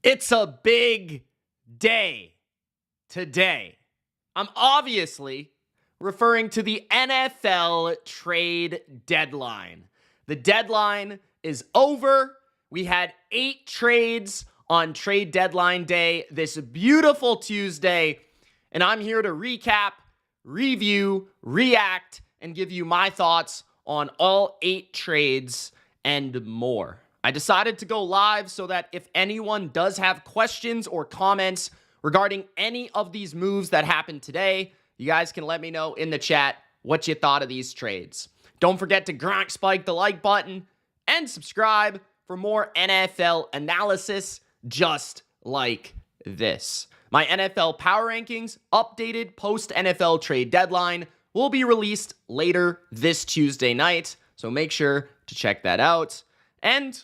It's a big day today. I'm obviously referring to the NFL trade deadline. The deadline is over. We had 8 trades on trade deadline day this beautiful Tuesday, and I'm here to recap, review, react, and give you my thoughts on all 8 trades and more. I decided to go live so that if anyone does have questions or comments regarding any of these moves that happened today, you guys can let me know in the chat what you thought of these trades. Don't forget to gronk spike the like button and subscribe for more NFL analysis just like this. My NFL power rankings, updated post-NFL trade deadline, will be released later this Tuesday night, so make sure to check that out. And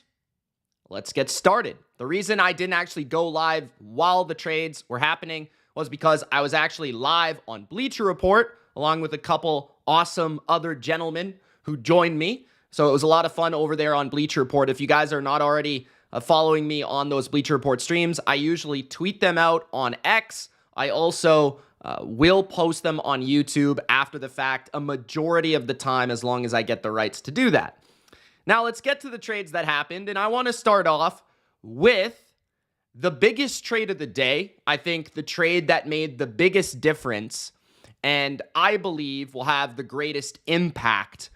let's get started. The reason I didn't actually go live while the trades were happening was because I was actually live on Bleacher Report along with a couple awesome other gentlemen who joined me. So it was a lot of fun over there on Bleacher Report. If you guys are not already following me on those Bleacher Report streams, I usually tweet them out on X. I also will post them on YouTube after the fact a majority of the time as long as I get the rights to do that. Now, let's get to the trades that happened, and I want to start off with the biggest trade of the day. I think the trade that made the biggest difference, and I believe will have the greatest impact.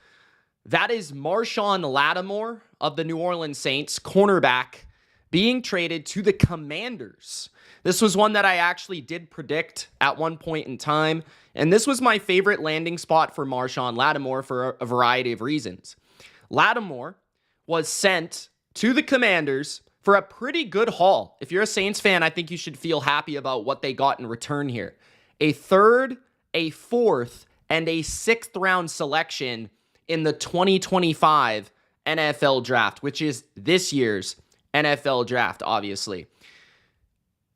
That is Marshon Lattimore of the New Orleans Saints, cornerback, being traded to the Commanders. This was one that I actually did predict at one point in time, and this was my favorite landing spot for Marshon Lattimore for a variety of reasons. Lattimore was sent to the Commanders for a pretty good haul. If you're a Saints fan, I think you should feel happy about what they got in return here. A 3rd, a 4th, and a 6th round selection in the 2025 NFL draft, which is this year's NFL draft, obviously.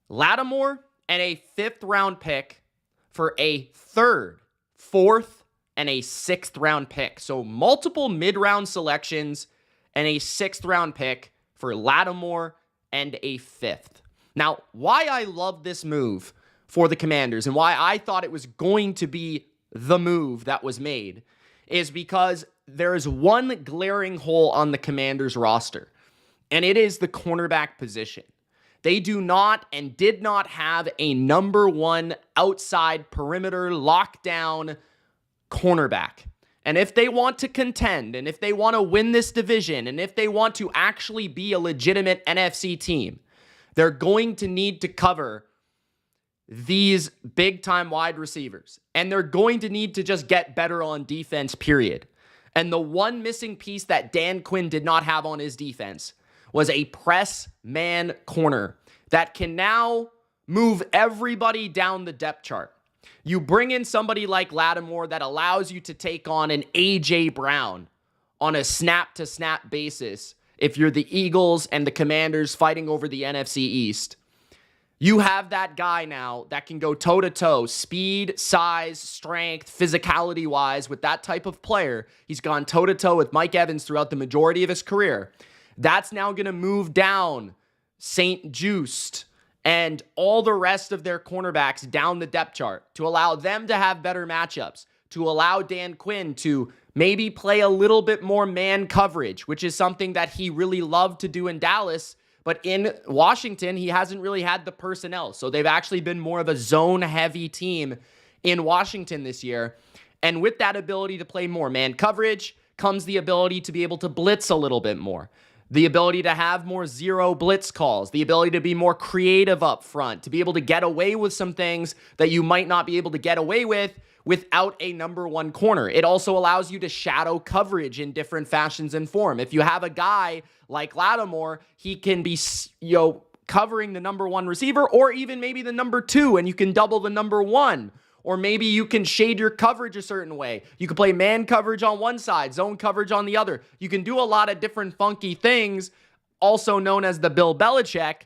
Lattimore and a 5th round pick for a 3rd, 4th, and a 6th round pick. So multiple mid-round selections and a 6th round pick for Lattimore and a 5th. Now, why I love this move for the Commanders and why I thought it was going to be the move that was made is because there is one glaring hole on the Commanders roster, and it is the cornerback position. They do not and did not have a number 1 outside perimeter lockdown cornerback. And if they want to contend, and if they want to win this division, and if they want to actually be a legitimate NFC team, they're going to need to cover these big-time wide receivers. And they're going to need to just get better on defense, period. And the one missing piece that Dan Quinn did not have on his defense was a press man corner that can now move everybody down the depth chart. You bring in somebody like Lattimore that allows you to take on an A.J. Brown on a snap-to-snap basis if you're the Eagles and the Commanders fighting over the NFC East. You have that guy now that can go toe-to-toe, speed, size, strength, physicality-wise with that type of player. He's gone toe-to-toe with Mike Evans throughout the majority of his career. That's now going to move down St. Juste and all the rest of their cornerbacks down the depth chart to allow them to have better matchups, to allow Dan Quinn to maybe play a little bit more man coverage, which is something that he really loved to do in Dallas, but in Washington, he hasn't really had the personnel. So they've actually been more of a zone-heavy team in Washington this year. And with that ability to play more man coverage comes the ability to be able to blitz a little bit more. The ability to have more zero blitz calls, the ability to be more creative up front, to be able to get away with some things that you might not be able to get away with without a number 1 corner. It also allows you to shadow coverage in different fashions and form. If you have a guy like Lattimore, he can be, covering the number 1 receiver or even maybe the number 2, and you can double the number 1. Or maybe you can shade your coverage a certain way. You can play man coverage on one side, zone coverage on the other. You can do a lot of different funky things, also known as the Bill Belichick,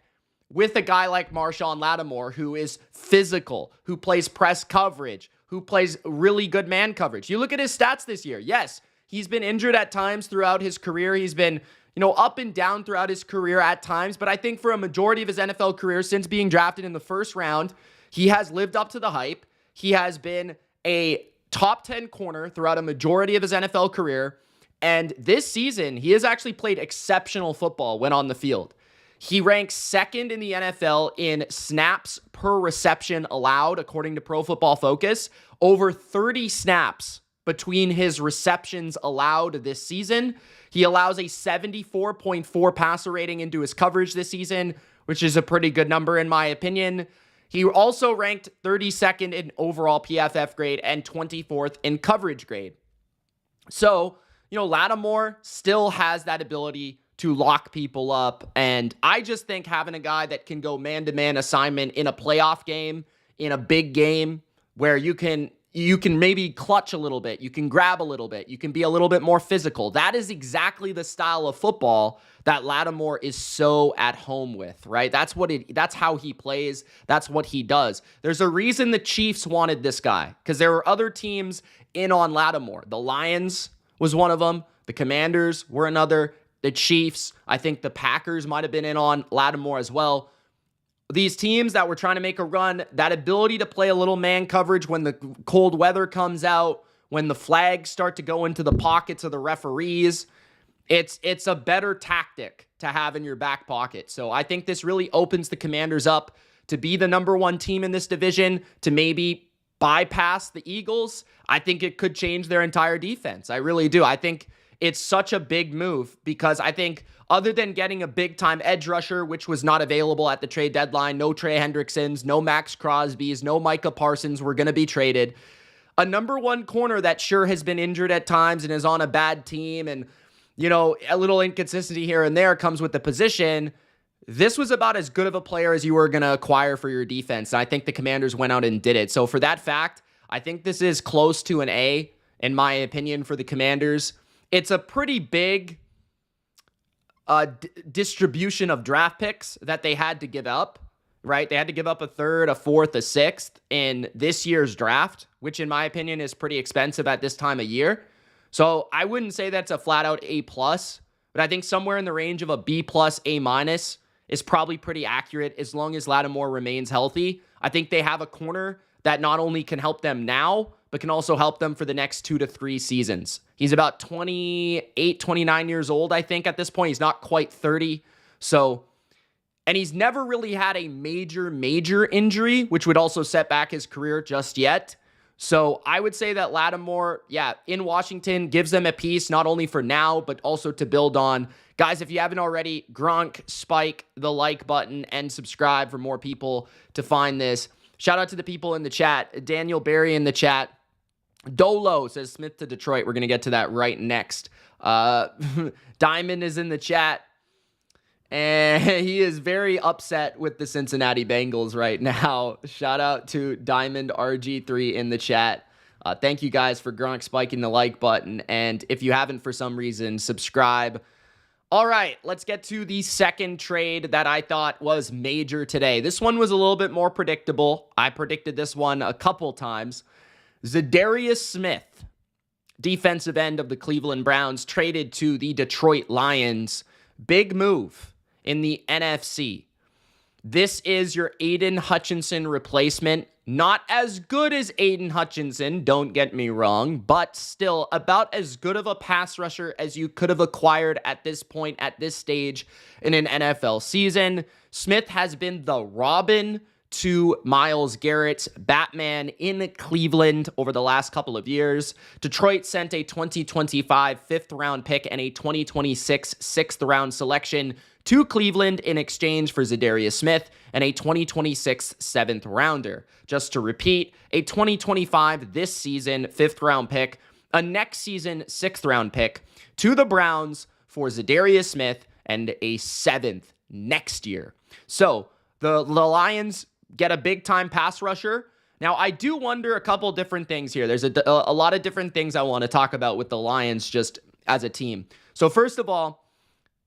with a guy like Marshon Lattimore, who is physical, who plays press coverage, who plays really good man coverage. You look at his stats this year. Yes, he's been injured at times throughout his career. He's been up and down throughout his career at times, but I think for a majority of his NFL career since being drafted in the first round, he has lived up to the hype. He has been a top 10 corner throughout a majority of his NFL career, and this season, he has actually played exceptional football when on the field. He ranks second in the NFL in snaps per reception allowed, according to Pro Football Focus. Over 30 snaps between his receptions allowed this season. He allows a 74.4 passer rating into his coverage this season, which is a pretty good number in my opinion. He also ranked 32nd in overall PFF grade and 24th in coverage grade. So, Lattimore still has that ability to lock people up. And I just think having a guy that can go man-to-man assignment in a playoff game, in a big game, where you can maybe clutch a little bit, you can grab a little bit, you can be a little bit more physical. That is exactly the style of football that Lattimore is so at home with, right? That's how he plays. That's what he does. There's a reason the Chiefs wanted this guy, because there were other teams in on Lattimore. The Lions was one of them. The Commanders were another. The Chiefs, I think the Packers might have been in on Lattimore as well. These teams that were trying to make a run, that ability to play a little man coverage when the cold weather comes out, when the flags start to go into the pockets of the referees, it's a better tactic to have in your back pocket. So I think this really opens the Commanders up to be the number one team in this division, to maybe bypass the Eagles. I think it could change their entire defense. I really do. I think it's such a big move because I think other than getting a big-time edge rusher, which was not available at the trade deadline, no Trey Hendricksons, no Max Crosbys, no Micah Parsons were going to be traded, a number one corner that sure has been injured at times and is on a bad team and, a little inconsistency here and there comes with the position. This was about as good of a player as you were going to acquire for your defense. And I think the Commanders went out and did it. So for that fact, I think this is close to an A, in my opinion, for the Commanders. It's a pretty big distribution of draft picks that they had to give up, right? They had to give up a third, a fourth, a sixth in this year's draft, which in my opinion is pretty expensive at this time of year. So I wouldn't say that's a flat out A+, but I think somewhere in the range of a B+, A- is probably pretty accurate as long as Lattimore remains healthy. I think they have a corner that not only can help them now, but can also help them for the next 2 to 3 seasons. He's about 28, 29 years old, I think, at this point. He's not quite 30. And he's never really had a major injury, which would also set back his career just yet. So I would say that Lattimore, in Washington, gives them a piece, not only for now, but also to build on. Guys, if you haven't already, gronk, spike the like button, and subscribe for more people to find this. Shout out to the people in the chat. Daniel Barry in the chat. Dolo says Smith to Detroit. We're going to get to that right next. Diamond is in the chat. And he is very upset with the Cincinnati Bengals right now. Shout out to Diamond RG3 in the chat. Thank you guys for Gronk spiking the like button. And if you haven't for some reason, subscribe. All right, let's get to the second trade that I thought was major today. This one was a little bit more predictable. I predicted this one a couple times. Za'Darius Smith, defensive end of the Cleveland Browns, traded to the Detroit Lions. Big move in the NFC. This is your Aiden Hutchinson replacement. Not as good as Aiden Hutchinson, don't get me wrong, but still about as good of a pass rusher as you could have acquired at this point, at this stage in an NFL season. Smith has been the Robin to Myles Garrett's Batman in Cleveland over the last couple of years. Detroit sent a 2025 fifth-round pick and a 2026 sixth-round selection to Cleveland in exchange for Za'Darius Smith and a 2026 seventh-rounder. Just to repeat, a 2025 this season fifth-round pick, a next season sixth-round pick to the Browns for Za'Darius Smith and a seventh next year. So the Lions get a big-time pass rusher. Now, I do wonder a couple different things here. There's a lot of different things I want to talk about with the Lions just as a team. So first of all,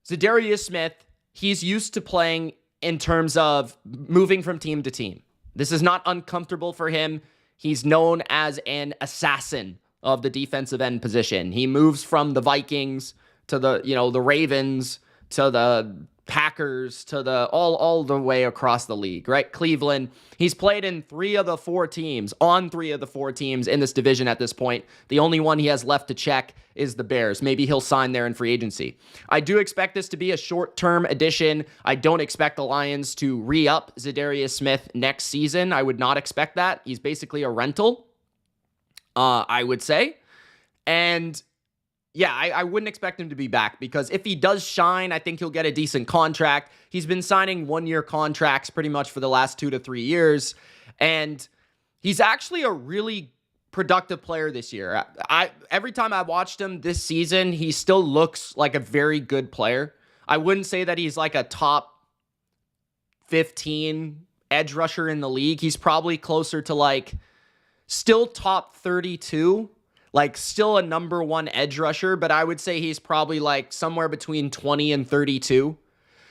Za'Darius Smith, he's used to playing in terms of moving from team to team. This is not uncomfortable for him. He's known as an assassin of the defensive end position. He moves from the Vikings to the, the Ravens, to the Packers, to the all the way across the league, right? Cleveland. He's played in on 3 of the 4 teams in this division at this point. The only one he has left to check is the Bears. Maybe he'll sign there in free agency. I do expect this to be a short-term addition. I don't expect the Lions to re-up Za'Darius Smith next season. I would not expect that. He's basically a rental, I would say. And yeah, I wouldn't expect him to be back, because if he does shine, I think he'll get a decent contract. He's been signing 1-year contracts pretty much for the last 2 to 3 years, and he's actually a really productive player this year. Every time I watched him this season, he still looks like a very good player. I wouldn't say that he's like a top 15 edge rusher in the league. He's probably closer to like still top 32. Like still a number 1 edge rusher, but I would say he's probably like somewhere between 20 and 32.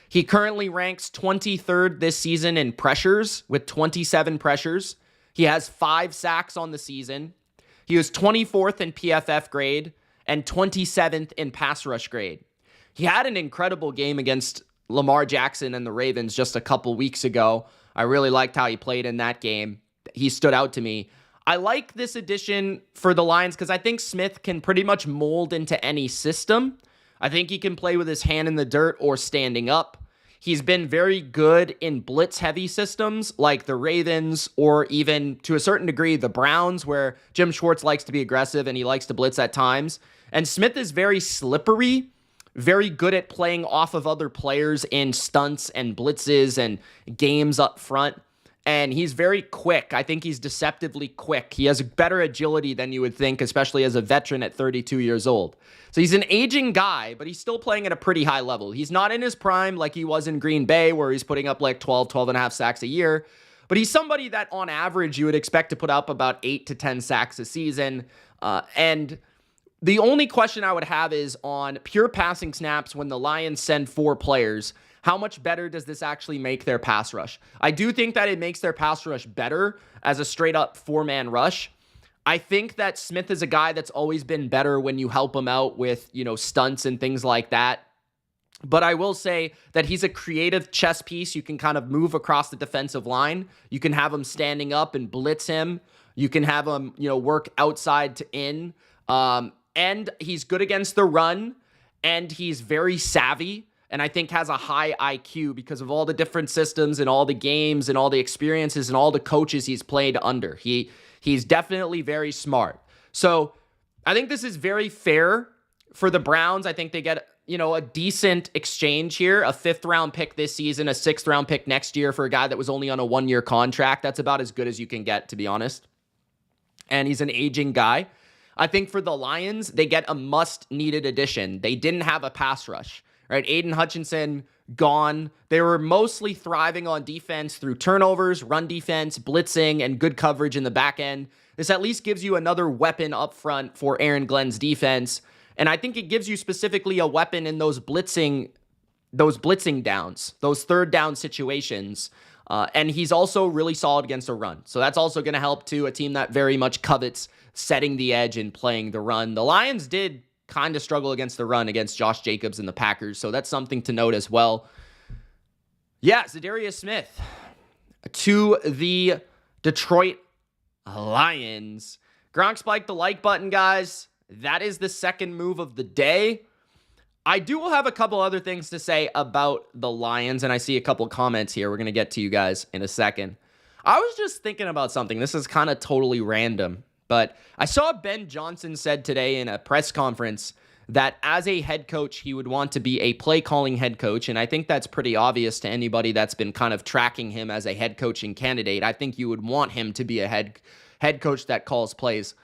He currently ranks 23rd this season in pressures with 27 pressures. He has 5 sacks on the season. He was 24th in PFF grade and 27th in pass rush grade. He had an incredible game against Lamar Jackson and the Ravens just a couple weeks ago. I really liked how he played in that game. He stood out to me. I like this addition for the Lions because I think Smith can pretty much mold into any system. I think he can play with his hand in the dirt or standing up. He's been very good in blitz-heavy systems like the Ravens or even, to a certain degree, the Browns, where Jim Schwartz likes to be aggressive and he likes to blitz at times. And Smith is very slippery, very good at playing off of other players in stunts and blitzes and games up front. And he's very quick. I think he's deceptively quick. He has better agility than you would think, especially as a veteran at 32 years old. So he's an aging guy, but he's still playing at a pretty high level. He's not in his prime like he was in Green Bay, where he's putting up like 12 and a half sacks a year. But he's somebody that on average you would expect to put up about 8 to 10 sacks a season. And the only question I would have is on pure passing snaps when the Lions send 4 players. How much better does this actually make their pass rush? I do think that it makes their pass rush better as a straight-up 4-man rush. I think that Smith is a guy that's always been better when you help him out with, stunts and things like that. But I will say that he's a creative chess piece. You can kind of move across the defensive line. You can have him standing up and blitz him. You can have him, work outside to in. And he's good against the run. And he's very savvy. And I think has a high IQ because of all the different systems and all the games and all the experiences and all the coaches he's played under. He's definitely very smart. So I think this is very fair for the Browns. I think they get, a decent exchange here, a 5th-round pick this season, a 6th-round pick next year for a guy that was only on a 1-year contract. That's about as good as you can get, to be honest. And he's an aging guy. I think for the Lions, they get a must-needed addition. They didn't have a pass rush. Right, Aiden Hutchinson gone. They were mostly thriving on defense through turnovers, run defense, blitzing, and good coverage in the back end. This at least gives you another weapon up front for Aaron Glenn's defense. And I think it gives you specifically a weapon in those blitzing downs, those 3rd down situations. And he's also really solid against a run. So that's also going to help too, a team that very much covets setting the edge and playing the run. The Lions did kind of struggle against the run against Josh Jacobs and the Packers. So that's something to note as well. Yeah, Za'Darius Smith to the Detroit Lions. Gronk spiked the like button, guys. That is the second move of the day. I do have a couple other things to say about the Lions, and I see a couple comments here. We're going to get to you guys in a second. I was just thinking about something. This is kind of totally random. But I saw Ben Johnson said today in a press conference that as a head coach, he would want to be a play-calling head coach, and I think that's pretty obvious to anybody that's been kind of tracking him as a head coaching candidate. I think you would want him to be a head coach that calls plays.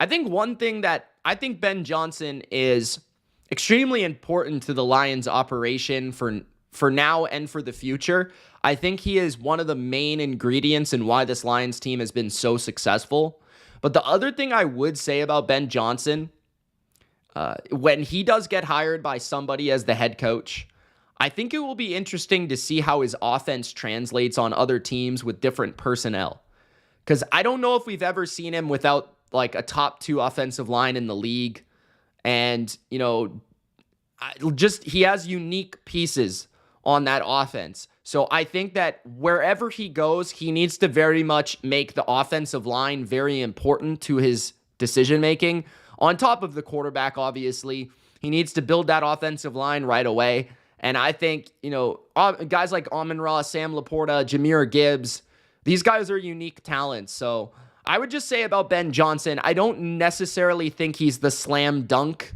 I think one thing that I think Ben Johnson is extremely important to the Lions operation for now and for the future. I think he is one of the main ingredients in why this Lions team has been so successful. But the other thing I would say about Ben Johnson, when he does get hired by somebody as the head coach, I think it will be interesting to see how his offense translates on other teams with different personnel. Because I don't know if we've ever seen him without like a top 2 offensive line in the league and, he has unique pieces on that offense. So I think that wherever he goes, he needs to very much make the offensive line very important to his decision making. On top of the quarterback, obviously, he needs to build that offensive line right away. And I think, guys like Amon-Ra, Sam Laporta, Jahmyr Gibbs, these guys are unique talents. So I would just say about Ben Johnson, I don't necessarily think he's the slam dunk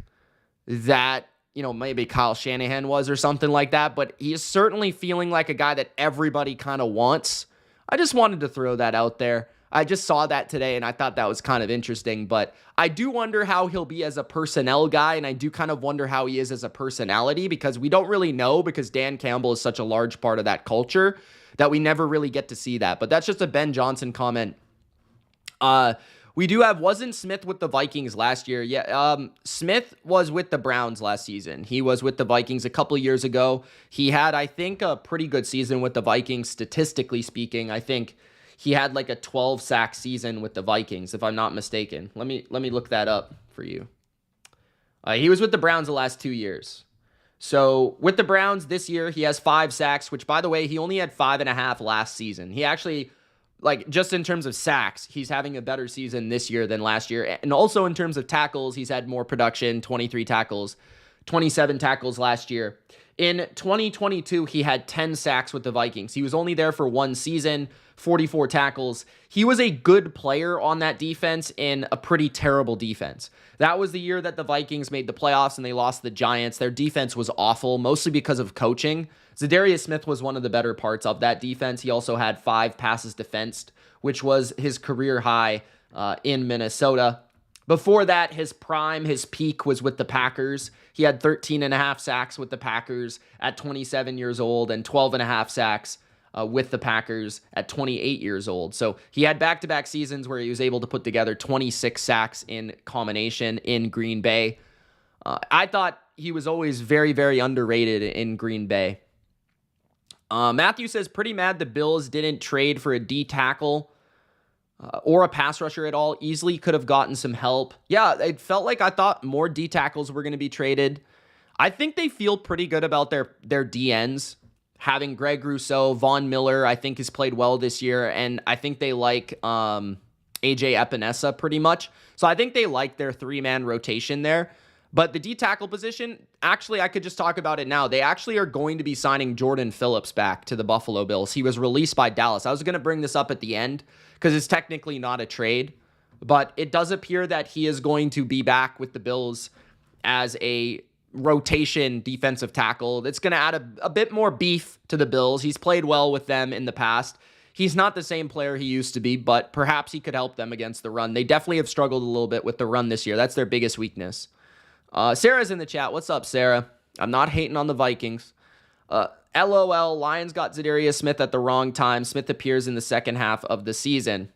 that, maybe Kyle Shanahan was or something like that, but he is certainly feeling like a guy that everybody kind of wants. I just wanted to throw that out there. I just saw that today, and I thought that was kind of interesting, but I do wonder how he'll be as a personnel guy, and I do kind of wonder how he is as a personality, because we don't really know, because Dan Campbell is such a large part of that culture that we never really get to see that. But that's just a Ben Johnson comment. We do have, wasn't Smith with the Vikings last year? Yeah, Smith was with the Browns last season. He was with the Vikings a couple of years ago. He had, I think, a pretty good season with the Vikings, statistically speaking. I think he had like a 12-sack season with the Vikings, if I'm not mistaken. Let me look that up for you. He was with the Browns the last 2 years. So with the Browns this year, he has 5 sacks, which, by the way, he only had 5.5 last season. He actually, just in terms of sacks, he's having a better season this year than last year. And also in terms of tackles, he's had more production, 23 tackles, 27 tackles last year. In 2022, he had 10 sacks with the Vikings. He was only there for 1 season, 44 tackles. He was a good player on that defense in a pretty terrible defense. That was the year that the Vikings made the playoffs and they lost the Giants. Their defense was awful, mostly because of coaching. Za'Darius Smith was one of the better parts of that defense. He also had 5 passes defensed, which was his career high in Minnesota. Before that, his prime, his peak was with the Packers. He had 13.5 sacks with the Packers at 27 years old and 12.5 sacks with the Packers at 28 years old. So he had back-to-back seasons where he was able to put together 26 sacks in combination in Green Bay. I thought he was always very, very underrated in Green Bay. Matthew says, pretty mad the Bills didn't trade for a D tackle or a pass rusher at all. Easily could have gotten some help. Yeah, it felt like I thought more D tackles were going to be traded. I think they feel pretty good about their DNs. Having Greg Rousseau, Von Miller, I think has played well this year, and I think they like AJ Epinesa pretty much. So I think they like their 3-man rotation there. But the D tackle position, actually, I could just talk about it now. They actually are going to be signing Jordan Phillips back to the Buffalo Bills. He was released by Dallas. I was going to bring this up at the end because it's technically not a trade, but it does appear that he is going to be back with the Bills as a rotation defensive tackle. That's going to add a bit more beef to the Bills. He's played well with them in the past. He's not the same player he used to be, but perhaps he could help them against the run. They definitely have struggled a little bit with the run this year. That's their biggest weakness. Sarah's in the chat. What's up, Sarah? I'm not hating on the Vikings. LOL, Lions got Za'Darius Smith at the wrong time. Smith appears in the second half of the season.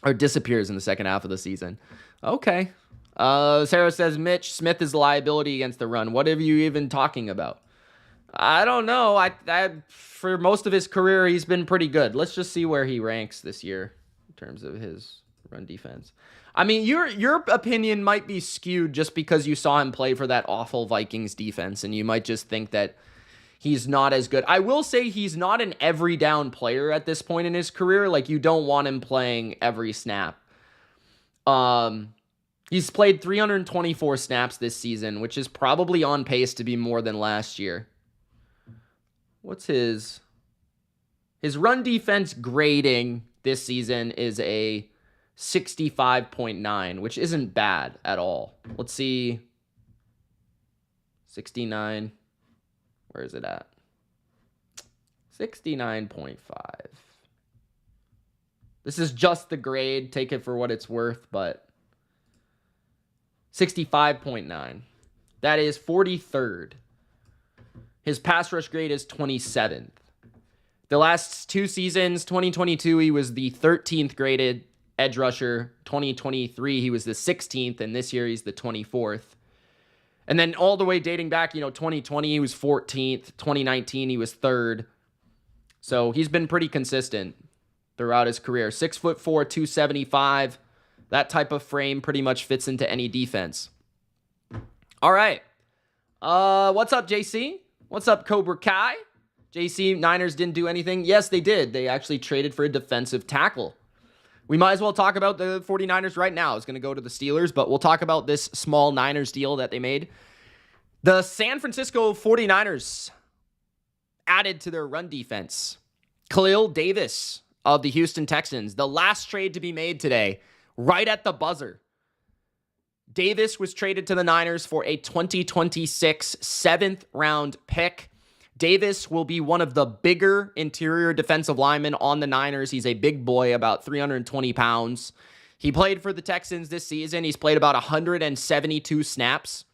Or disappears in the second half of the season. Okay. Sarah says, Mitch, Smith is a liability against the run. What are you even talking about? I don't know. I for most of his career, he's been pretty good. Let's just see where he ranks this year in terms of his run defense. I mean, your opinion might be skewed just because you saw him play for that awful Vikings defense, and you might just think that he's not as good. I will say he's not an every down player at this point in his career. Like, you don't want him playing every snap. He's played 324 snaps this season, which is probably on pace to be more than last year. What's his run defense grading this season is a 65.9, which isn't bad at all. Let's see. 69. Where is it at? 69.5. This is just the grade. Take it for what it's worth, but 65.9. That is 43rd. His pass rush grade is 27th. The last 2 seasons, 2022, he was the 13th graded edge rusher. 2023, he was the 16th, and this year he's the 24th. And then all the way dating back, 2020, he was 14th. 2019, he was 3rd. So he's been pretty consistent throughout his career. 6'4", 275. That type of frame pretty much fits into any defense. All right. What's up, JC? What's up, Cobra Kai? JC, Niners didn't do anything. Yes, they did. They actually traded for a defensive tackle. We might as well talk about the 49ers right now. I was going to go to the Steelers, but we'll talk about this small Niners deal that they made. The San Francisco 49ers added to their run defense Kalil Davis of the Houston Texans, the last trade to be made today, right at the buzzer. Davis was traded to the Niners for a 2026 7th-round pick. Davis will be one of the bigger interior defensive linemen on the Niners. He's a big boy, about 320 pounds. He played for the Texans this season. He's played about 172 snaps,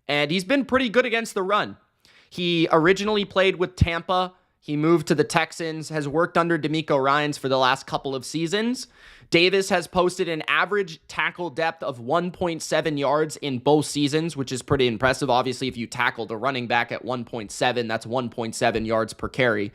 and he's been pretty good against the run. He originally played with Tampa. He moved to the Texans, has worked under DeMeco Ryans for the last couple of seasons. Davis has posted an average tackle depth of 1.7 yards in both seasons, which is pretty impressive. Obviously, if you tackled a running back at 1.7, that's 1.7 yards per carry.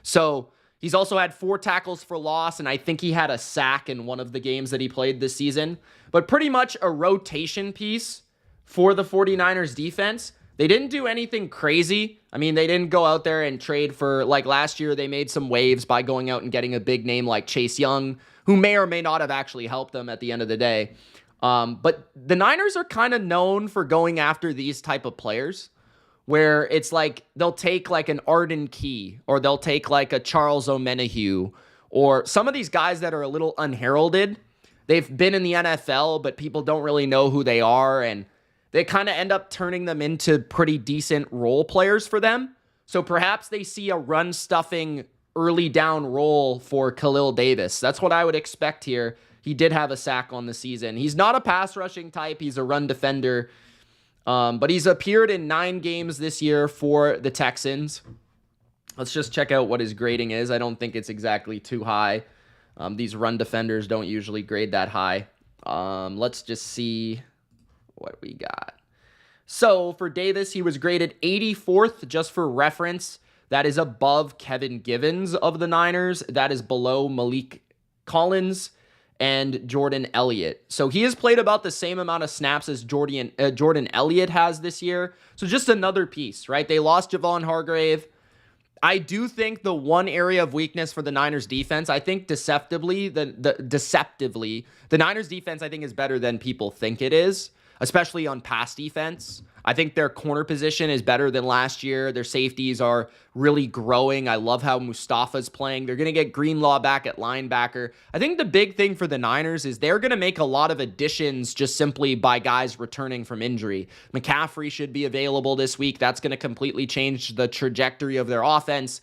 So he's also had 4 tackles for loss, and I think he had a sack in one of the games that he played this season. But pretty much a rotation piece for the 49ers defense. They didn't do anything crazy. I mean, they didn't go out there and trade for, like last year, they made some waves by going out and getting a big name like Chase Young, who may or may not have actually helped them at the end of the day. But the Niners are kind of known for going after these type of players, where it's like they'll take like an Arden Key, or they'll take like a Charles Omenihu, or some of these guys that are a little unheralded. They've been in the NFL, but people don't really know who they are, and they kind of end up turning them into pretty decent role players for them. So perhaps they see a run-stuffing early down role for Kalil Davis. That's what I would expect here. He did have a sack on the season. He's not a pass-rushing type. He's a run defender. But he's appeared in 9 games this year for the Texans. Let's just check out what his grading is. I don't think it's exactly too high. These run defenders don't usually grade that high. Let's just see what we got. So for Davis, he was graded 84th, just for reference. That is above Kevin Givens of the Niners. That is below Malik Collins and Jordan Elliott. So he has played about the same amount of snaps as Jordan Elliott has this year. So just another piece, right? They lost Javon Hargrave. I do think the one area of weakness for the Niners defense, I think deceptively, the Niners defense, I think, is better than people think it is, especially on pass defense. I think their corner position is better than last year. Their safeties are really growing. I love how Mustafa's playing. They're going to get Greenlaw back at linebacker. I think the big thing for the Niners is they're going to make a lot of additions just simply by guys returning from injury. McCaffrey should be available this week. That's going to completely change the trajectory of their offense.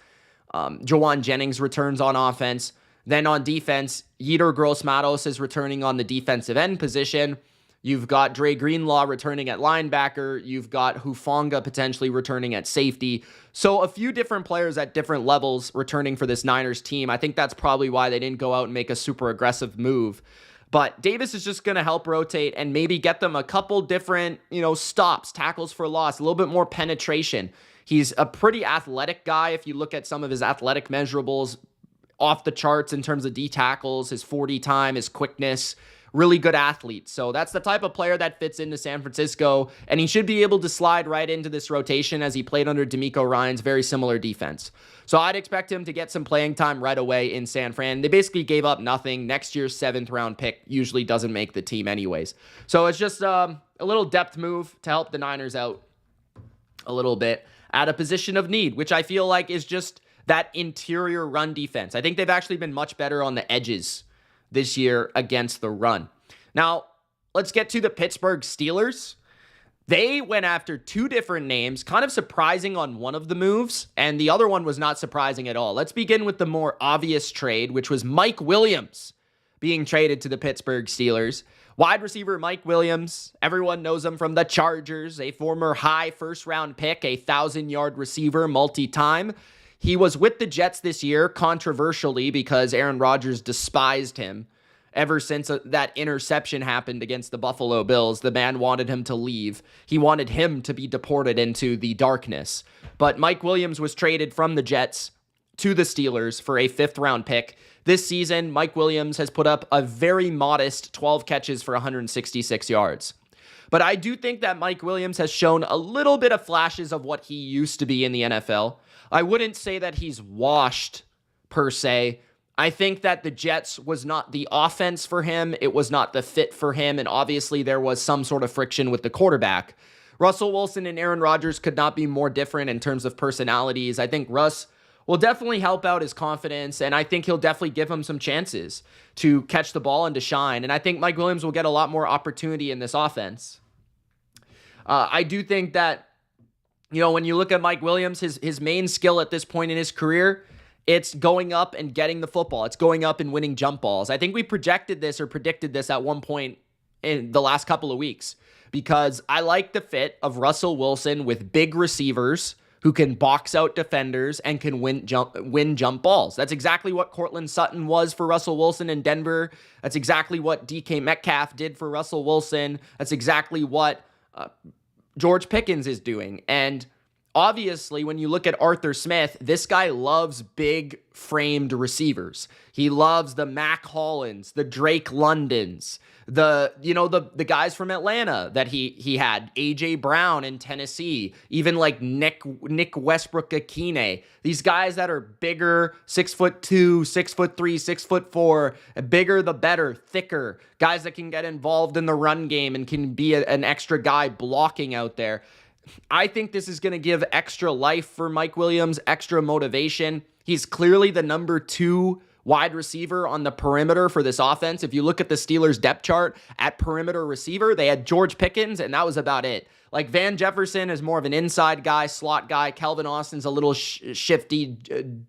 Jawan Jennings returns on offense. Then on defense, Yetur Gross-Matos is returning on the defensive end position. You've got Dre Greenlaw returning at linebacker. You've got Hufanga potentially returning at safety. So a few different players at different levels returning for this Niners team. I think that's probably why they didn't go out and make a super aggressive move. But Davis is just going to help rotate and maybe get them a couple different, stops, tackles for loss, a little bit more penetration. He's a pretty athletic guy. If you look at some of his athletic measurables, off the charts in terms of D tackles, his 40 time, his quickness. Really good athlete. So that's the type of player that fits into San Francisco, and he should be able to slide right into this rotation as he played under DeMeco Ryans' very similar defense. So I'd expect him to get some playing time right away in San Fran. They basically gave up nothing. Next year's 7th-round pick usually doesn't make the team anyways. So it's just a little depth move to help the Niners out a little bit at a position of need, which I feel like is just that interior run defense. I think they've actually been much better on the edges this year against the run. Now, let's get to the Pittsburgh Steelers. They went after 2 different names, kind of surprising on one of the moves, and the other one was not surprising at all. Let's begin with the more obvious trade, which was Mike Williams being traded to the Pittsburgh Steelers. Wide receiver Mike Williams, everyone knows him from the Chargers, a former high first-round pick, a 1,000-yard receiver multi-time. He was with the Jets this year, controversially, because Aaron Rodgers despised him. Ever since that interception happened against the Buffalo Bills, the man wanted him to leave. He wanted him to be deported into the darkness. But Mike Williams was traded from the Jets to the Steelers for a 5th-round pick. This season, Mike Williams has put up a very modest 12 catches for 166 yards. But I do think that Mike Williams has shown a little bit of flashes of what he used to be in the NFL. I wouldn't say that he's washed per se. I think that the Jets was not the offense for him. It was not the fit for him. And obviously there was some sort of friction with the quarterback. Russell Wilson and Aaron Rodgers could not be more different in terms of personalities. I think Russ will definitely help out his confidence, and I think he'll definitely give him some chances to catch the ball and to shine. And I think Mike Williams will get a lot more opportunity in this offense. I do think that, when you look at Mike Williams, his main skill at this point in his career, it's going up and getting the football. It's going up and winning jump balls. I think we predicted this at one point in the last couple of weeks, because I like the fit of Russell Wilson with big receivers who can box out defenders and can win jump balls. That's exactly what Courtland Sutton was for Russell Wilson in Denver. That's exactly what DK Metcalf did for Russell Wilson. That's exactly what George Pickens is doing. And obviously, when you look at Arthur Smith, this guy loves big framed receivers. He loves the Mac Hollins, the Drake Londons, the guys from Atlanta that he had, AJ Brown in Tennessee, even like Nick Westbrook-Akine. These guys that are bigger, 6'2", 6'3", 6'4", bigger the better, thicker, guys that can get involved in the run game and can be an extra guy blocking out there. I think this is going to give extra life for Mike Williams, extra motivation. He's clearly the number 2 wide receiver on the perimeter for this offense. If you look at the Steelers depth chart at perimeter receiver, they had George Pickens, and that was about it. Like Van Jefferson is more of an inside guy, slot guy. Calvin Austin's a little shifty,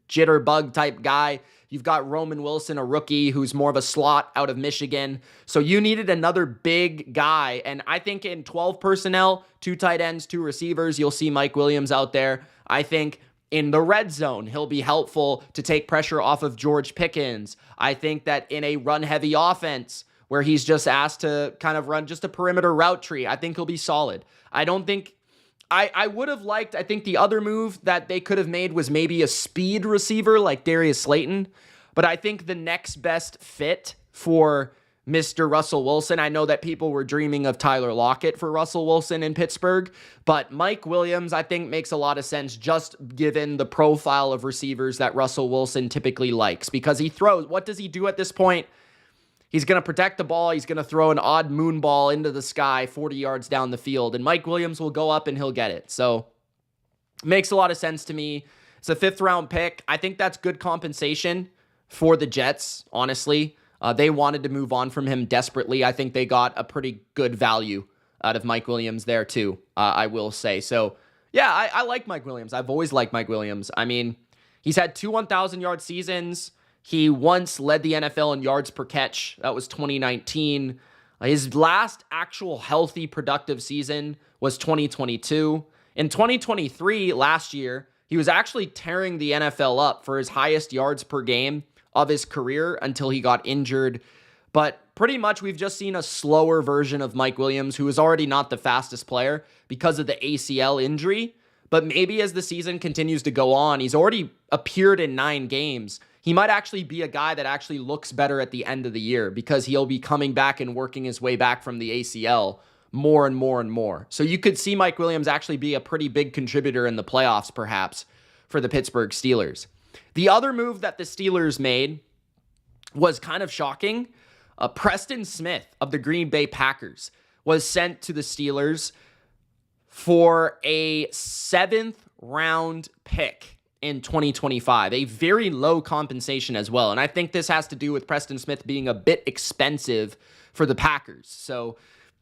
jitterbug type guy. You've got Roman Wilson, a rookie, who's more of a slot out of Michigan. So you needed another big guy. And I think in 12 personnel, 2 tight ends, 2 receivers, you'll see Mike Williams out there. I think in the red zone, he'll be helpful to take pressure off of George Pickens. I think that in a run-heavy offense where he's just asked to kind of run just a perimeter route tree, I think he'll be solid. I would have liked, I think the other move that they could have made was maybe a speed receiver like Darius Slayton. But I think the next best fit for Mr. Russell Wilson, I know that people were dreaming of Tyler Lockett for Russell Wilson in Pittsburgh, but Mike Williams, I think, makes a lot of sense just given the profile of receivers that Russell Wilson typically likes, because he throws. What does he do at this point? He's going to protect the ball. He's going to throw an odd moon ball into the sky 40 yards down the field, and Mike Williams will go up and he'll get it. So it makes a lot of sense to me. It's a 5th round pick. I think that's good compensation for the Jets, honestly. They wanted to move on from him desperately. I think they got a pretty good value out of Mike Williams there too, I will say. So yeah, I like Mike Williams. I've always liked Mike Williams. I mean, he's had 2 1,000-yard seasons. He once led the NFL in yards per catch. That was 2019. His last actual healthy, productive season was 2022. In 2023, last year, he was actually tearing the NFL up for his highest yards per game of his career until he got injured. But pretty much we've just seen a slower version of Mike Williams, who is already not the fastest player because of the ACL injury. But maybe as the season continues to go on, he's already appeared in 9 games. He might actually be a guy that actually looks better at the end of the year because he'll be coming back and working his way back from the ACL more and more and more. So you could see Mike Williams actually be a pretty big contributor in the playoffs, perhaps, for the Pittsburgh Steelers. The other move that the Steelers made was kind of shocking. Preston Smith of the Green Bay Packers was sent to the Steelers for a 7th round pick in 2025, a very low compensation as well. And I think this has to do with Preston Smith being a bit expensive for the Packers. So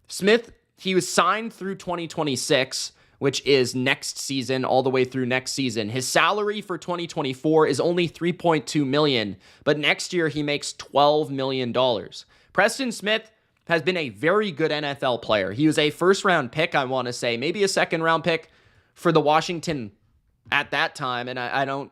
Smith, he was signed through 2026, which is next season, all the way through next season. His salary for 2024 is only $3.2 million, but next year he makes $12 million. Preston Smith has been a very good NFL player. He was a 1st-round pick, I want to say, maybe a 2nd-round pick for the Washington at that time, and I don't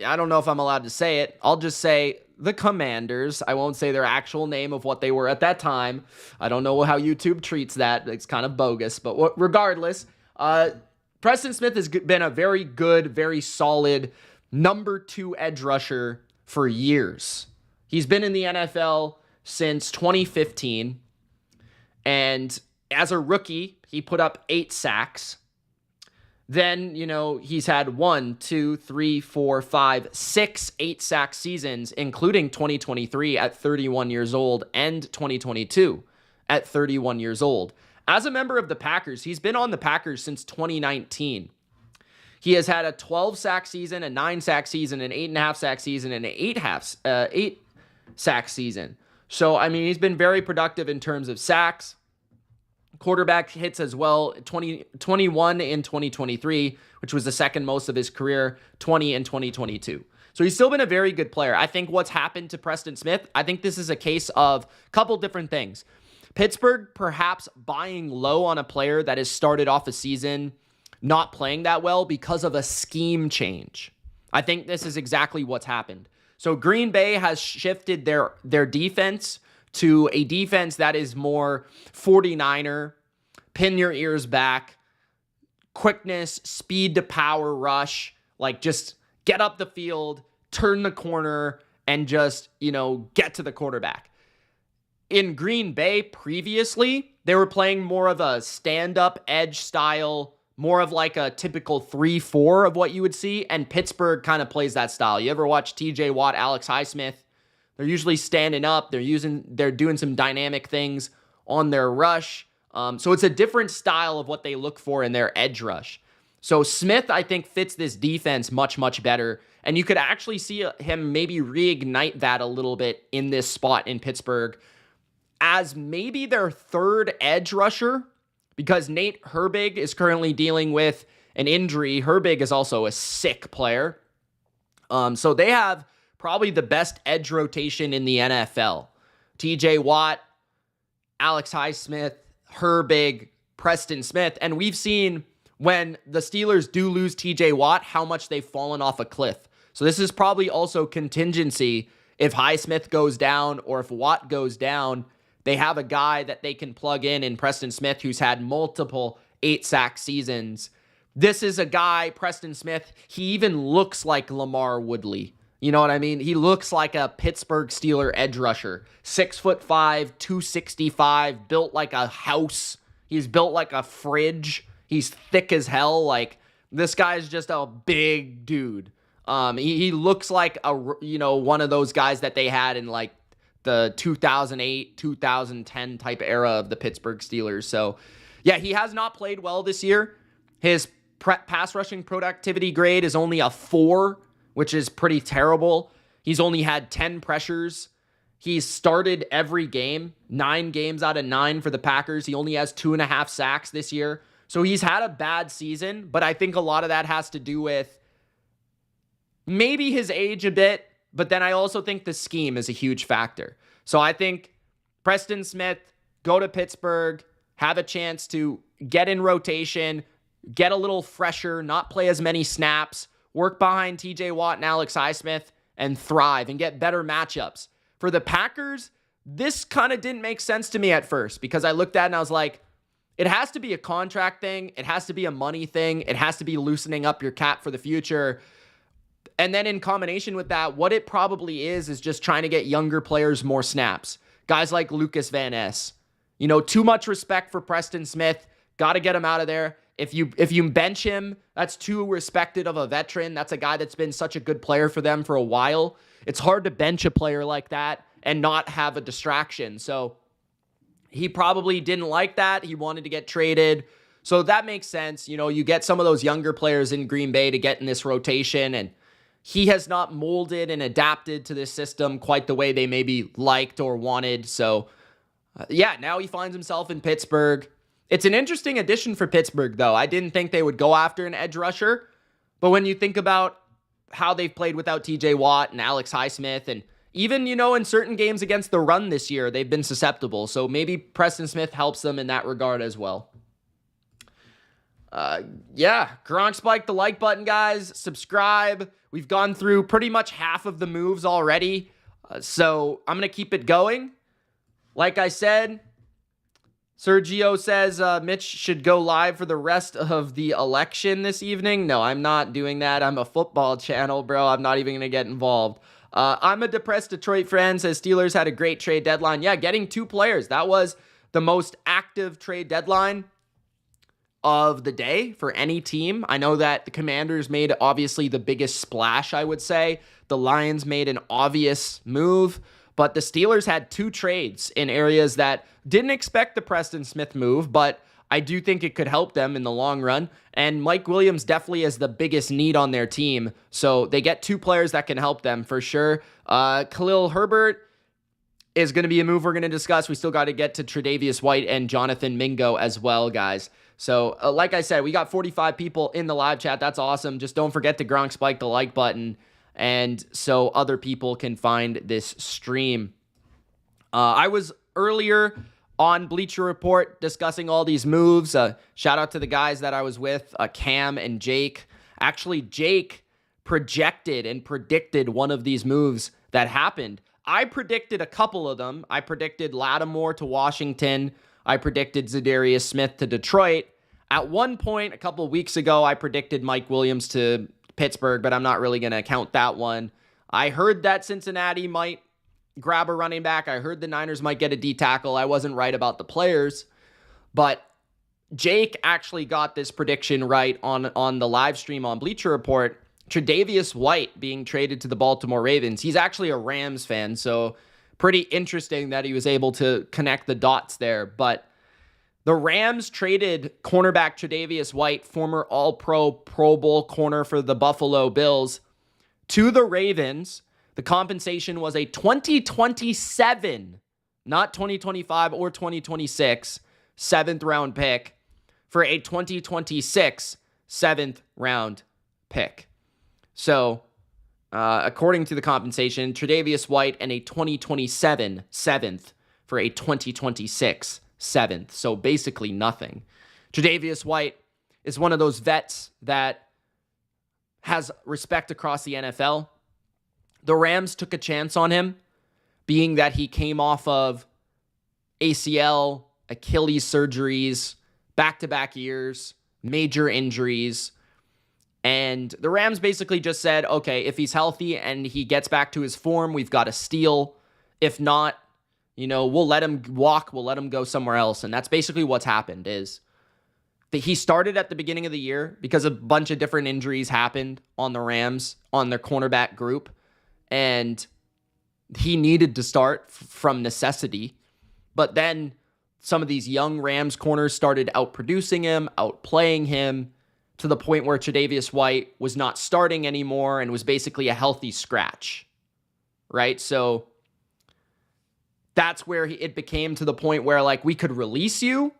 know if I'm allowed to say it. I'll just say the Commanders. I won't say their actual name of what they were at that time. I don't know how YouTube treats that. It's kind of bogus, but regardless, Preston Smith has been a very good, very solid number 2 edge rusher for years. He's been in the NFL since 2015, and As a rookie, he put up 8 sacks. Then, he's had 1, 2, 3, 4, 5, 6 8-sack seasons, including 2023 at 31 years old and 2022 at 31 years old. As a member of the Packers, he's been on the Packers since 2019. He has had a 12-sack season, a 9-sack season, an 8.5-sack season, and an 8-sack season. So, he's been very productive in terms of sacks. Quarterback hits as well, 21 in 2023, which was the second most of his career, 20 in 2022. So he's still been a very good player. I think what's happened to Preston Smith, I think this is a case of a couple different things. Pittsburgh perhaps buying low on a player that has started off a season not playing that well because of a scheme change. I think this is exactly what's happened. So Green Bay has shifted their defense to a defense that is more 49er, pin your ears back, quickness, speed to power rush, like just get up the field, turn the corner, and just, get to the quarterback. In Green Bay previously, they were playing more of a stand-up edge style, more of like a typical 3-4 of what you would see, and Pittsburgh kind of plays that style. You ever watch TJ Watt, Alex Highsmith? They're usually standing up. They're doing some dynamic things on their rush. So it's a different style of what they look for in their edge rush. So Smith, I think, fits this defense much, much better. And you could actually see him maybe reignite that a little bit in this spot in Pittsburgh as maybe their third edge rusher, because Nate Herbig is currently dealing with an injury. Herbig is also a sick player. So they have probably the best edge rotation in the NFL. TJ Watt, Alex Highsmith, Herbig, Preston Smith. And we've seen when the Steelers do lose TJ Watt, how much they've fallen off a cliff. So this is probably also contingency. If Highsmith goes down or if Watt goes down, they have a guy that they can plug in Preston Smith, who's had multiple 8-sack seasons. This is a guy, Preston Smith, he even looks like Lamar Woodley. You know what I mean? He looks like a Pittsburgh Steeler edge rusher. 6'5", 265, built like a house. He's built like a fridge. He's thick as hell. Like, this guy's just a big dude. He looks like one of those guys that they had in like the 2008, 2010 type era of the Pittsburgh Steelers. So, yeah, he has not played well this year. His pass rushing productivity grade is only a 4, which is pretty terrible. He's only had 10 pressures. He's started every game, 9 games out of 9 for the Packers. He only has 2.5 sacks this year. So he's had a bad season, but I think a lot of that has to do with maybe his age a bit, but then I also think the scheme is a huge factor. So I think Preston Smith, go to Pittsburgh, have a chance to get in rotation, get a little fresher, not play as many snaps, work behind TJ Watt and Alex Highsmith, and thrive and get better matchups. For the Packers, this kind of didn't make sense to me at first because I looked at it and I was like, it has to be a contract thing. It has to be a money thing. It has to be loosening up your cap for the future. And then in combination with that, what it probably is just trying to get younger players more snaps. Guys like Lucas Van Ness. Too much respect for Preston Smith. Got to get him out of there. If you bench him, that's too respected of a veteran. That's a guy that's been such a good player for them for a while. It's hard to bench a player like that and not have a distraction. So he probably didn't like that. He wanted to get traded. So that makes sense. You get some of those younger players in Green Bay to get in this rotation, and he has not molded and adapted to this system quite the way they maybe liked or wanted. So, now he finds himself in Pittsburgh. It's an interesting addition for Pittsburgh, though. I didn't think they would go after an edge rusher. But when you think about how they've played without TJ Watt and Alex Highsmith, and even, in certain games against the run this year, they've been susceptible. So maybe Preston Smith helps them in that regard as well. Gronk spike the like button, guys. Subscribe. We've gone through pretty much half of the moves already. So I'm going to keep it going. Like I said, Sergio says Mitch should go live for the rest of the election this evening. No, I'm not doing that. I'm a football channel, bro. I'm not even going to get involved. I'm a depressed Detroit fan, says Steelers had a great trade deadline. Yeah, getting 2 players. That was the most active trade deadline of the day for any team. I know that the Commanders made obviously the biggest splash, I would say. The Lions made an obvious move, but the Steelers had 2 trades in areas that didn't expect the Preston Smith move, but I do think it could help them in the long run. And Mike Williams definitely is the biggest need on their team. So they get 2 players that can help them for sure. Khalil Herbert is going to be a move we're going to discuss. We still got to get to Tre'Davious White and Jonathan Mingo as well, guys. So like I said, we got 45 people in the live chat. That's awesome. Just don't forget to gronk spike the like button, and so other people can find this stream. I was earlier on Bleacher Report discussing all these moves. Shout out to the guys that I was with, Cam and Jake. Actually, Jake projected and predicted one of these moves that happened. I predicted a couple of them. I predicted Lattimore to Washington. I predicted Za'Darius Smith to Detroit. At one point, a couple of weeks ago, I predicted Mike Williams to Pittsburgh, but I'm not really going to count that one. I heard that Cincinnati might grab a running back. I heard the Niners might get a D tackle. I wasn't right about the players, but Jake actually got this prediction right on the live stream on Bleacher Report. Tre'Davious White being traded to the Baltimore Ravens. He's actually a Rams fan, so pretty interesting that he was able to connect the dots there. But the Rams traded cornerback Tre'Davious White, former All-Pro, Pro Bowl corner for the Buffalo Bills, to the Ravens. The compensation was a 2027, not 2025 or 2026, 7th-round pick for a 2026 7th-round pick. So, according to the compensation, Tre'Davious White and a 2027 7th for a 2026 7th. So basically nothing. Tre'Davious White is one of those vets that has respect across the NFL. The Rams took a chance on him, being that he came off of ACL, Achilles surgeries, back-to-back years, major injuries. And the Rams basically just said, okay, if he's healthy and he gets back to his form, we've got a steal. If not, we'll let him walk. We'll let him go somewhere else. And that's basically what's happened is that he started at the beginning of the year because a bunch of different injuries happened on the Rams, on their cornerback group. And he needed to start from necessity. But then some of these young Rams corners started outproducing him, outplaying him, to the point where Tre'Davious White was not starting anymore and was basically a healthy scratch, right? So that's where it became to the point where, like, we could release you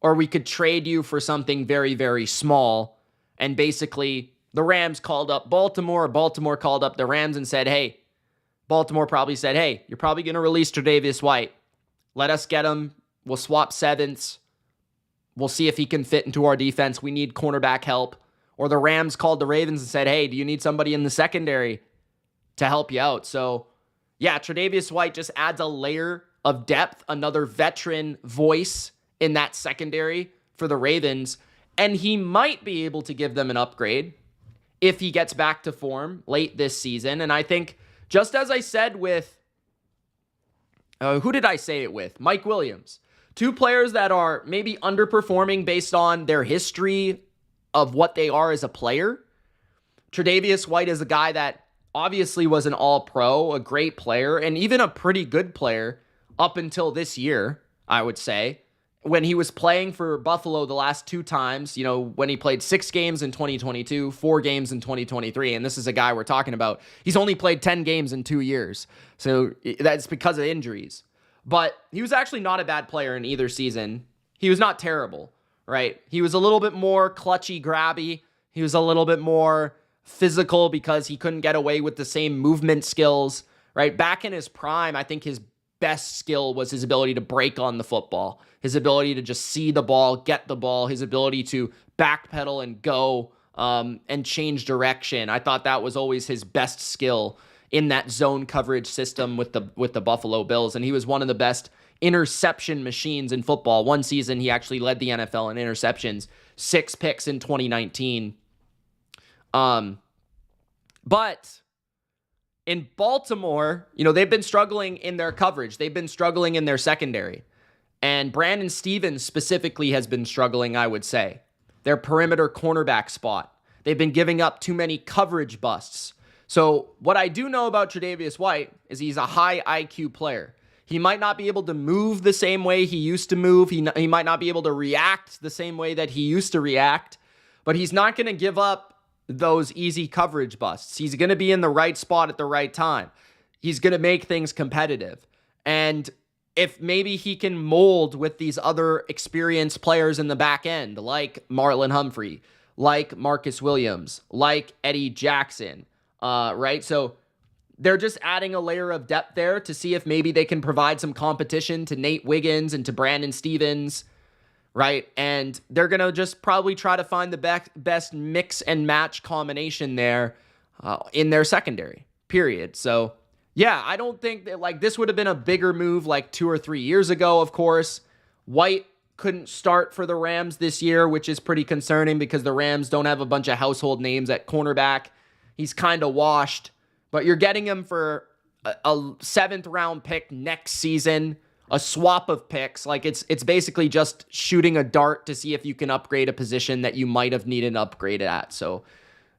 or we could trade you for something very, very small. And basically, the Rams called up Baltimore. Baltimore called up the Rams and said, hey, Baltimore probably said, hey, you're probably going to release Tre'Davious White. Let us get him. We'll swap 7ths. We'll see if he can fit into our defense. We need cornerback help. Or the Rams called the Ravens and said, hey, do you need somebody in the secondary to help you out? So, yeah, Tre'Davious White just adds a layer of depth, another veteran voice in that secondary for the Ravens. And he might be able to give them an upgrade if he gets back to form late this season. And I think, just as I said with, who did I say it with? Mike Williams. 2 players that are maybe underperforming based on their history of what they are as a player. Tre'Davious White is a guy that obviously was an all-pro, a great player, and even a pretty good player up until this year, I would say. When he was playing for Buffalo the last 2 times, when he played 6 games in 2022, 4 games in 2023, and this is a guy we're talking about. He's only played 10 games in 2 years, so that's because of injuries. But he was actually not a bad player in either season. He was not terrible, right? He was a little bit more clutchy, grabby. He was a little bit more physical because he couldn't get away with the same movement skills, right? Back in his prime, I think his best skill was his ability to break on the football, his ability to just see the ball, get the ball, his ability to backpedal and go and change direction. I thought that was always his best skill in that zone coverage system with the Buffalo Bills. And he was one of the best interception machines in football. One season, he actually led the NFL in interceptions, 6 picks in 2019. But in Baltimore, they've been struggling in their coverage. They've been struggling in their secondary. And Brandon Stevens specifically has been struggling, I would say. Their perimeter cornerback spot. They've been giving up too many coverage busts. So what I do know about Tre'Davious White is he's a high IQ player. He might not be able to move the same way he used to move. He might not be able to react the same way that he used to react. But he's not going to give up those easy coverage busts. He's going to be in the right spot at the right time. He's going to make things competitive. And if maybe he can mold with these other experienced players in the back end, like Marlon Humphrey, like Marcus Williams, like Eddie Jackson, right? So they're just adding a layer of depth there to see if maybe they can provide some competition to Nate Wiggins and to Brandon Stevens, right? And they're going to just probably try to find the best mix and match combination there in their secondary, period. So yeah, I don't think that like this would have been a bigger move like 2 or 3 years ago, of course. White couldn't start for the Rams this year, which is pretty concerning because the Rams don't have a bunch of household names at cornerback. He's kind of washed, but you're getting him for a 7th round pick next season, a swap of picks. Like it's basically just shooting a dart to see if you can upgrade a position that you might have needed an upgrade at. So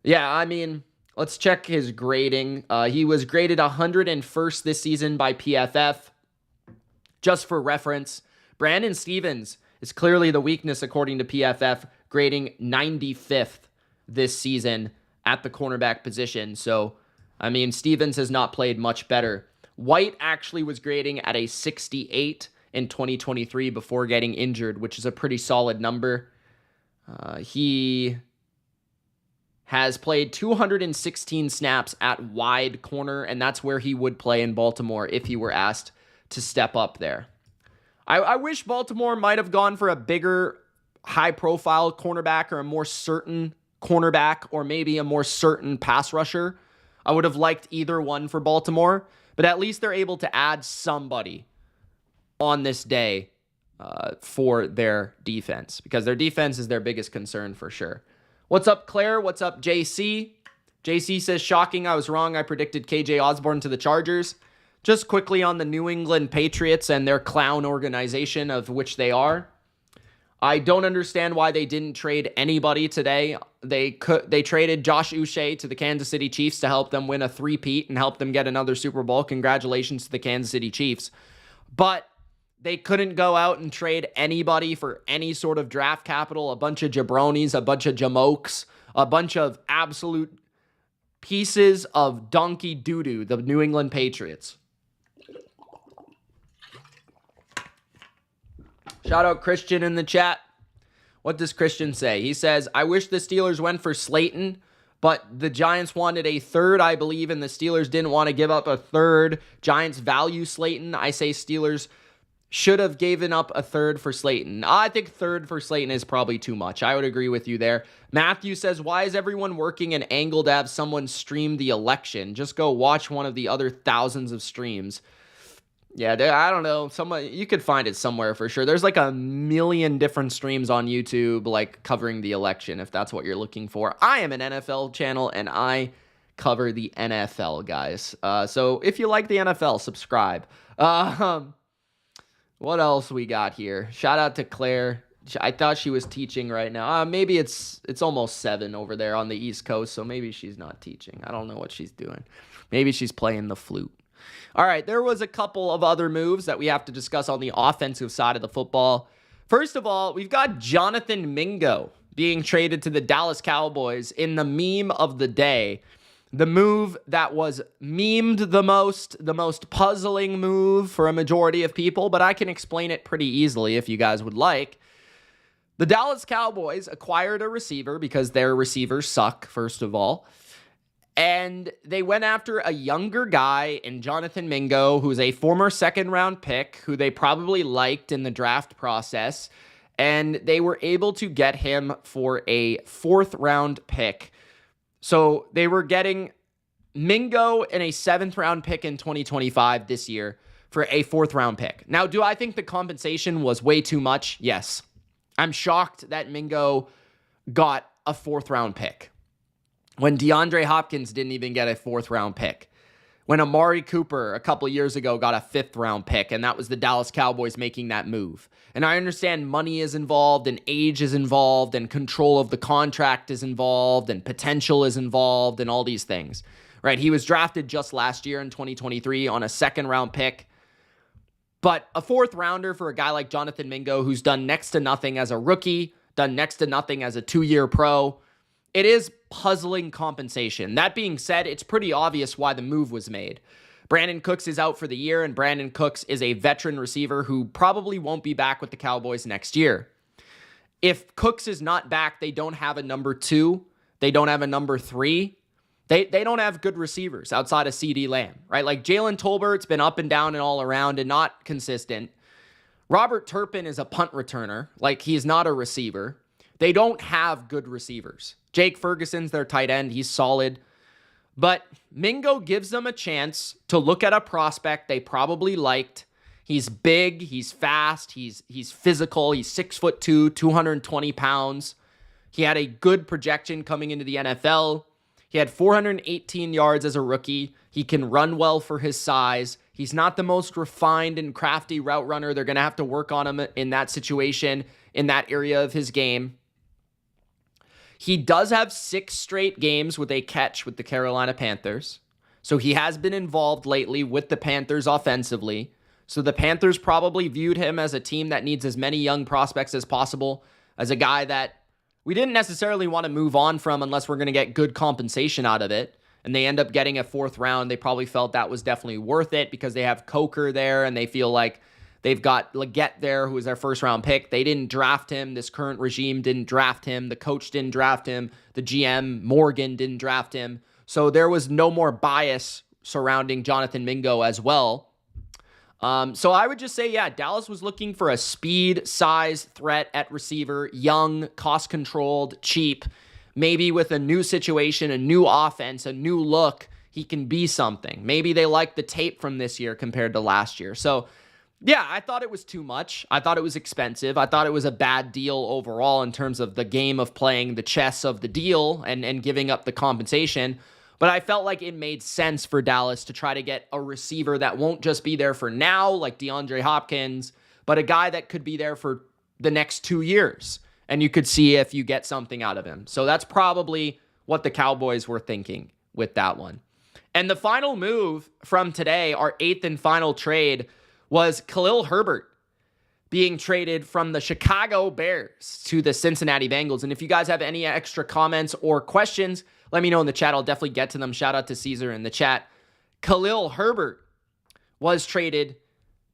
yeah, I mean, let's check his grading. He was graded 101st this season by PFF. Just for reference, Brandon Stevens is clearly the weakness according to PFF, grading 95th this season at the cornerback position. So, I mean, Stevens has not played much better. White actually was grading at a 68 in 2023 before getting injured, which is a pretty solid number. He has played 216 snaps at wide corner, and that's where he would play in Baltimore if he were asked to step up there. I wish Baltimore might have gone for a bigger, high-profile cornerback or a more certain cornerback or maybe a more certain pass rusher. I would have liked either one for Baltimore, but at least they're able to add somebody on this day for their defense because their defense is their biggest concern for sure. What's up, Claire? What's up, JC? JC says, shocking, I was wrong. I predicted KJ Osborne to the Chargers. Just quickly on the New England Patriots and their clown organization, of which they are. I don't understand why they didn't trade anybody today. They traded Josh Uche to the Kansas City Chiefs to help them win a three-peat and help them get another Super Bowl. Congratulations to the Kansas City Chiefs. But they couldn't go out and trade anybody for any sort of draft capital, a bunch of jabronis, a bunch of jamokes, a bunch of absolute pieces of donkey doo-doo, the New England Patriots. Shout out Christian in the chat. What does Christian say? He says, I wish the Steelers went for Slayton, but the Giants wanted a third, I believe, and the Steelers didn't want to give up a third. Giants value Slayton. I say Steelers should have given up a third for Slayton. I think third for Slayton is probably too much. I would agree with you there. Matthew says, why is everyone working an angle to have someone stream the election? Just go watch one of the other thousands of streams. Yeah, I don't know. You could find it somewhere for sure. There's like a million different streams on YouTube, like covering the election, if that's what you're looking for. I am an NFL channel, and I cover the NFL, guys. So if you like the NFL, subscribe. What else we got here? Shout out to Claire. I thought she was teaching right now. Maybe it's almost 7 over there on the East Coast, so maybe she's not teaching. I don't know what she's doing. Maybe she's playing the flute. All right, there was a couple of other moves that we have to discuss on the offensive side of the football. First of all, we've got Jonathan Mingo being traded to the Dallas Cowboys in the meme of the day. The move that was memed the most puzzling move for a majority of people, but I can explain it pretty easily if you guys would like. The Dallas Cowboys acquired a receiver because their receivers suck, first of all. And they went after a younger guy in Jonathan Mingo, who's a former second-round pick, who they probably liked in the draft process. And they were able to get him for a 4th-round pick. So they were getting Mingo and a 7th-round pick in 2025 this year for a 4th-round pick. Now, do I think the compensation was way too much? Yes. I'm shocked that Mingo got a 4th-round pick when DeAndre Hopkins didn't even get a 4th-round pick. when Amari Cooper a couple years ago got a 5th round pick, and that was the Dallas Cowboys making that move. And I understand money is involved and age is involved and control of the contract is involved and potential is involved and all these things, right? He was drafted just last year in 2023 on a 2nd round pick. But a 4th rounder for a guy like Jonathan Mingo, who's done next to nothing as a rookie, done next to nothing as a 2-year pro, it is puzzling compensation. That being said, it's pretty obvious why the move was made. Brandon Cooks is out for the year, and Brandon Cooks is a veteran receiver who probably won't be back with the Cowboys next year. If Cooks is not back, they don't have a number 2. They don't have a number 3. They don't have good receivers outside of CeeDee Lamb, right? Like Jalen Tolbert's been up and down and all around and not consistent. Robert Turpin is a punt returner. Like, he's not a receiver. They don't have good receivers. Jake Ferguson's their tight end. He's solid. But Mingo gives them a chance to look at a prospect they probably liked. He's big. He's fast. He's physical. He's 6'2", 220 pounds. He had a good projection coming into the NFL. He had 418 yards as a rookie. He can run well for his size. He's not the most refined and crafty route runner. They're going to have to work on him in that situation, in that area of his game. He does have 6 straight games with a catch with the Carolina Panthers. So he has been involved lately with the Panthers offensively. So the Panthers probably viewed him as a team that needs as many young prospects as possible, as a guy that we didn't necessarily want to move on from unless we're going to get good compensation out of it. And they end up getting a 4th round. They probably felt that was definitely worth it because they have Coker there and they feel like they've got Leggett there, who was their 1st round pick. They didn't draft him. This current regime didn't draft him. The coach didn't draft him. The GM, Morgan, didn't draft him. So there was no more bias surrounding Jonathan Mingo as well. So I would just say, yeah, Dallas was looking for a speed, size threat at receiver, young, cost-controlled, cheap. Maybe with a new situation, a new offense, a new look, he can be something. Maybe they like the tape from this year compared to last year. So, yeah, I thought it was too much. I thought it was expensive. I thought it was a bad deal overall in terms of the game of playing the chess of the deal and giving up the compensation. But I felt like it made sense for Dallas to try to get a receiver that won't just be there for now, like DeAndre Hopkins, but a guy that could be there for the next 2 years. And you could see if you get something out of him. So that's probably what the Cowboys were thinking with that one. And the final move from today, our 8th and final trade, was Khalil Herbert being traded from the Chicago Bears to the Cincinnati Bengals. And if you guys have any extra comments or questions, let me know in the chat. I'll definitely get to them. Shout out to Caesar in the chat. Khalil Herbert was traded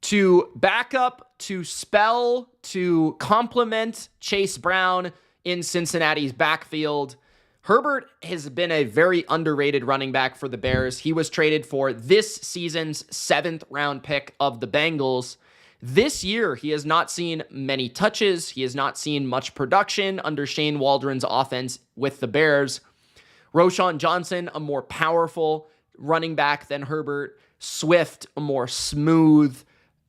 to back up, to spell, to complement Chase Brown in Cincinnati's backfield. Herbert has been a very underrated running back for the Bears. He was traded for this season's 7th round pick of the Bengals. This year, he has not seen many touches. He has not seen much production under Shane Waldron's offense with the Bears. Roschon Johnson, a more powerful running back than Herbert. Swift, a more smooth,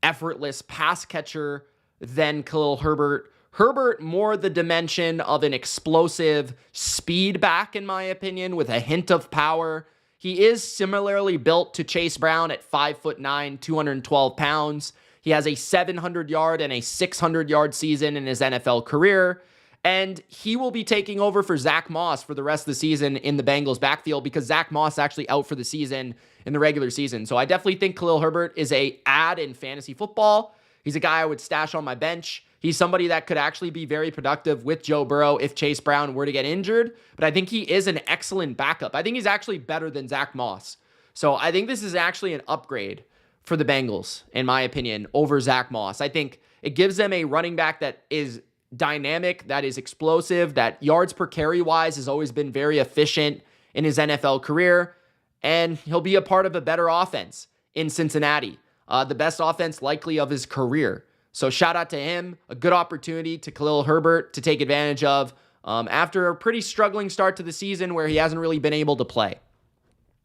effortless pass catcher than Khalil Herbert. Herbert, more the dimension of an explosive speed back, in my opinion, with a hint of power. He is similarly built to Chase Brown at 5'9", 212 pounds. He has a 700-yard and a 600-yard season in his NFL career. And he will be taking over for Zach Moss for the rest of the season in the Bengals backfield because Zach Moss is actually out for the season in the regular season. So I definitely think Khalil Herbert is a add in fantasy football. He's a guy I would stash on my bench. He's somebody that could actually be very productive with Joe Burrow if Chase Brown were to get injured. But I think he is an excellent backup. I think he's actually better than Zach Moss. So I think this is actually an upgrade for the Bengals, in my opinion, over Zach Moss. I think it gives them a running back that is dynamic, that is explosive, that yards per carry wise has always been very efficient in his NFL career. And he'll be a part of a better offense in Cincinnati. The best offense likely of his career. So shout out to him. A good opportunity to Khalil Herbert to take advantage of after a pretty struggling start to the season where he hasn't really been able to play.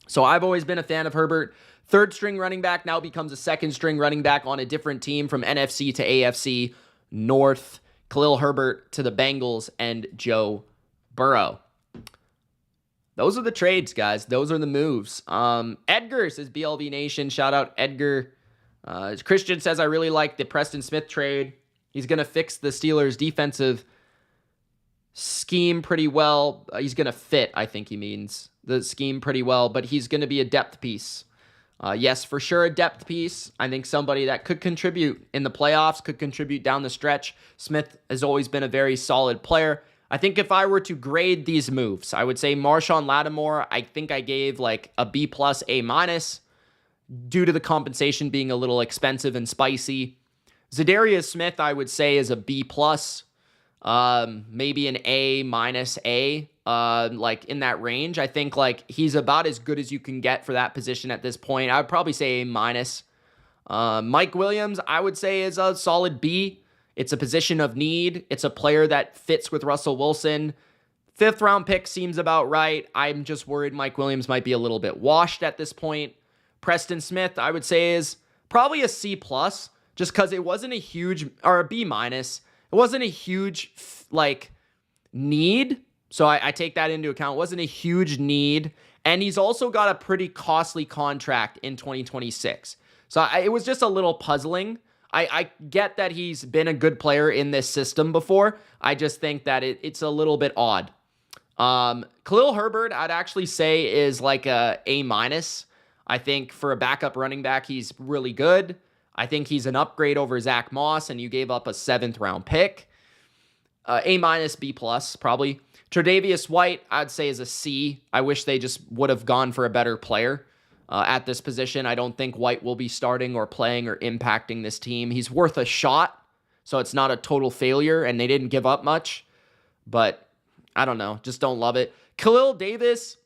So I've always been a fan of Herbert. 3rd string running back now becomes a 2nd string running back on a different team from NFC to AFC North. Khalil Herbert to the Bengals and Joe Burrow. those are the trades, guys. Those are the moves. Edgar says BLV Nation. Shout out Edgar. Christian says, I really like the Preston Smith trade. He's going to fix the Steelers' defensive scheme pretty well. He's going to fit, I think he means, the scheme pretty well, but he's going to be a depth piece. Yes, for sure, a depth piece. I think somebody that could contribute in the playoffs, could contribute down the stretch. Smith has always been a very solid player. I think if I were to grade these moves, I would say Marshon Lattimore, I think I gave like a B+, A- due to the compensation being a little expensive and spicy. Za'Darius Smith, I would say, is a B+, maybe an A-A, like in that range. I think like he's about as good as you can get for that position at this point. I would probably say A-. Mike Williams, I would say, is a solid B. It's a position of need. It's a player that fits with Russell Wilson. 5th round pick seems about right. I'm just worried Mike Williams might be a little bit washed at this point. Preston Smith, I would say, is probably a C+, just because it wasn't a huge, or a B-. It wasn't a huge, like, need. So I take that into account. It wasn't a huge need. And he's also got a pretty costly contract in 2026. So it was just a little puzzling. I get that he's been a good player in this system before. I just think that it's a little bit odd. Khalil Herbert, I'd actually say, is like a A-. I think for a backup running back, he's really good. I think he's an upgrade over Zach Moss, and you gave up a 7th round pick. A-, B+, probably. Tre'Davious White, I'd say, is a C. I wish they just would have gone for a better player at this position. I don't think White will be starting or playing or impacting this team. He's worth a shot, so it's not a total failure, and they didn't give up much. But I don't know. Just don't love it. Kalil Davis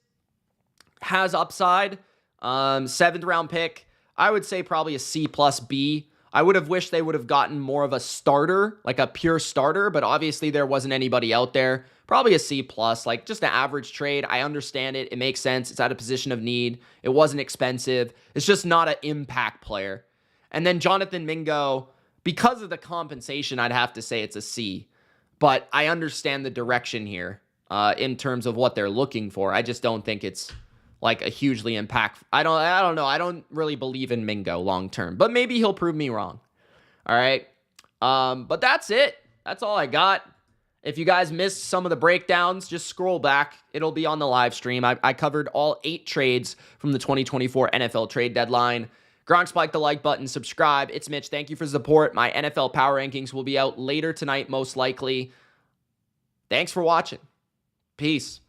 has upside. 7th round pick. I would say probably a C+, B. I would have wished they would have gotten more of a starter, like a pure starter, but obviously there wasn't anybody out there. Probably a C+, like just an average trade. I understand it. It makes sense. It's at a position of need. It wasn't expensive. It's just not an impact player. And then Jonathan Mingo, because of the compensation, I'd have to say it's a C. But I understand the direction here in terms of what they're looking for. I just don't think it's like a hugely impactful. I don't know. I don't really believe in Mingo long term, but maybe he'll prove me wrong. All right. But that's it. That's all I got. If you guys missed some of the breakdowns, just scroll back. It'll be on the live stream. I covered all 8 trades from the 2024 NFL trade deadline. Gronk, spike the like button, subscribe. It's Mitch. Thank you for the support. My NFL power rankings will be out later tonight, most likely. Thanks for watching. Peace.